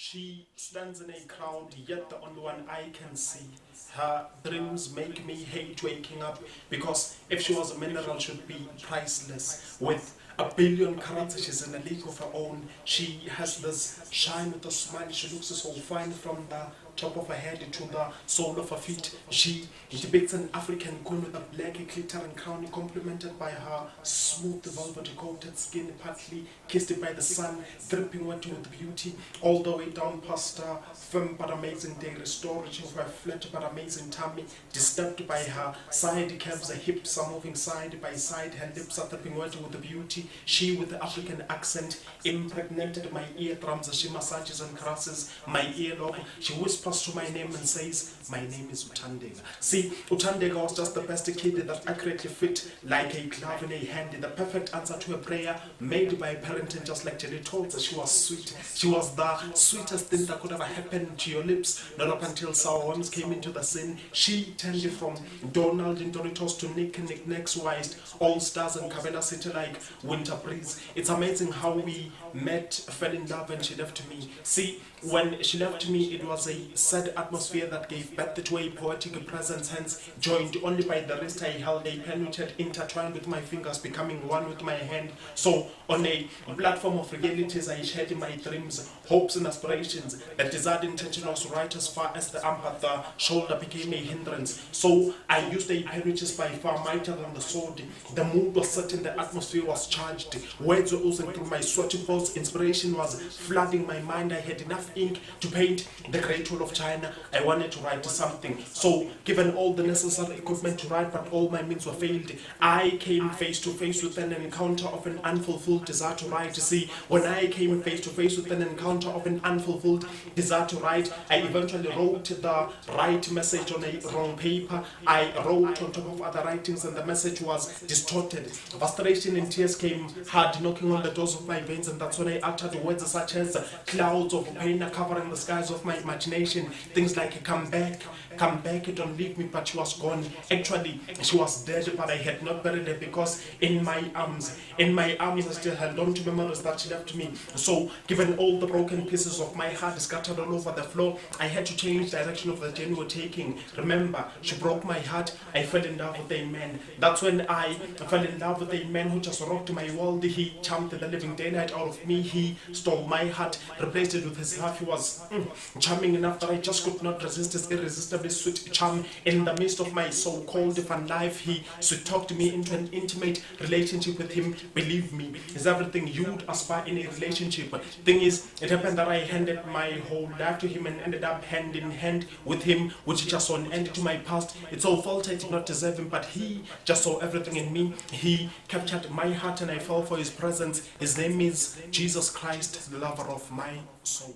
She stands in a crowd, yet the only one I can see. Her dreams make me hate waking up, because if she was a mineral, she'd be priceless. With a billion carats, she's in a league of her own. She has this shine with a smile. She looks so fine from the top of her head to the sole of her feet. She depicts an African queen with a black glittering crown, complemented by her smooth velvet coated skin, partly kissed by the sun, dripping wet with beauty, all the way down past her firm but amazing dairy storage of her flat but amazing tummy, disturbed by her side curves. Her hips are moving side by side, her lips are dripping wet with beauty. She, with the African accent, impregnated my eardrums as she massages and caresses my earlobe. She whispers to my name and says, "My name is Uthandeka." See, Uthandeka was just the best kid that accurately fit like a glove in a hand, the perfect answer to a prayer made by a parent. And just like Jelly told her, she was sweet. She was the sweetest thing that could ever happen to your lips. Not up until sour worms came into the scene. She turned you from Donald in Doritos to Nick Nack's Wise, All Stars and Cabela City like winter breeze. It's amazing how we met, fell in love, and she left me. See, when she left me, it was a sad atmosphere that gave birth to a poetic presence, hence joined only by the wrist I held, a pen which had intertwined with my fingers, becoming one with my hand. So on a platform of realities, I shared my dreams, hopes and aspirations. The desired intention was right as far as the arm, but the shoulder became a hindrance. So I used a pen which is by far mightier than the sword. The mood was certain, the atmosphere was charged. Words were oozing through my sweaty pulse. Inspiration was flooding my mind. I had enough ink to paint the Great Wall of China. I wanted to write something. So, given all the necessary equipment to write, but all my means were failed, I came face to face with an encounter of an unfulfilled desire to write. See, when I came face to face with an encounter of an unfulfilled desire to write, I eventually wrote the right message on a wrong paper. I wrote on top of other writings, and the message was distorted. Frustration and tears came hard, knocking on the doors of my veins, and that's when I uttered words such as clouds of pain are covering the skies of my imagination. Things like come back, don't leave me. But she was gone. Actually, she was dead, but I had not buried her, because in my arms I still held on to memories that she left me. So, given all the broken pieces of my heart scattered all over the floor, I had to change the direction of the journey we're taking. Remember, she broke my heart. I fell in love with a man. That's when I fell in love with a man who just rocked my world. He charmed the living daylight out of me. He stole my heart, replaced it with his love. He was charming enough that I just could not resist his irresistibly sweet charm. In the midst of my so-called fun life, he sweet-talked me into an intimate relationship with him. Believe me, is everything you'd aspire in a relationship. Thing is, it happened that I handed my whole life to him and ended up hand in hand with him, which just saw an end to my past. It's all fault I did not deserve him, but he just saw everything in me. He captured my heart and I fell for his presence. His name is Jesus Christ, the lover of my soul.